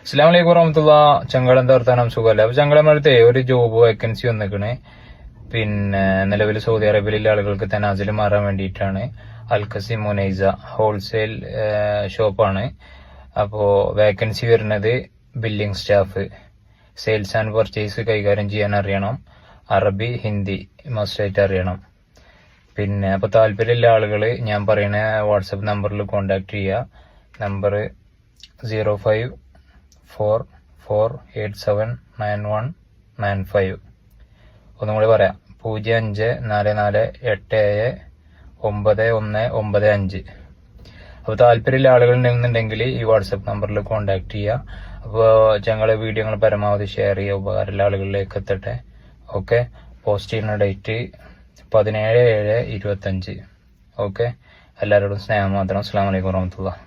അസ്സലാമു അലൈക്കും വറഹ്മത്തുള്ളാ. ചങ്കളെന്താ വർത്താനം? സുഖമല്ല. അപ്പൊ ചങ്ങളടുത്ത് ഒരു ജോബ് വേക്കൻസി വന്നിക്കണ്. പിന്നെ നിലവിൽ സൗദി അറേബ്യയിലെ ആളുകൾക്ക് തനാസിൽ മാറാൻ വേണ്ടിയിട്ടാണ്. അൽഖസി മുനൈസ ഹോൾസെയിൽ ഷോപ്പാണ്. അപ്പോ വേക്കൻസി വരുന്നത് billing staff, sales and purchase കൈകാര്യം ചെയ്യാൻ അറിയണം, അറബി ഹിന്ദി മസ്റ്റായിട്ട് അറിയണം. പിന്നെ അപ്പൊ താല്പര്യമുള്ള ആളുകൾ ഞാൻ പറയുന്ന വാട്സപ്പ് നമ്പറിൽ കോണ്ടാക്ട് ചെയ്യുക. നമ്പർ 0544879195. ഒന്നും കൂടി പറയാം, 0544879195. അപ്പോൾ താല്പര്യമുള്ള ആളുകൾ ഉണ്ടെന്നുണ്ടെങ്കിൽ ഈ വാട്സപ്പ് നമ്പറിൽ കോണ്ടാക്ട് ചെയ്യുക. അപ്പോൾ ഞങ്ങളെ വീഡിയോകൾ പരമാവധി ഷെയർ ചെയ്യുക, ഉപകാരമുള്ള ആളുകളിലേക്ക് എത്തട്ടെ. ഓക്കെ. പോസ്റ്റ് ചെയ്യുന്ന ഡേറ്റ് 17/7/25. ഓക്കെ. എല്ലാവരോടും സ്നേഹം മാത്രം. അസ്സലാമു അലൈക്കും വറഹ്മത്തുള്ളാഹി.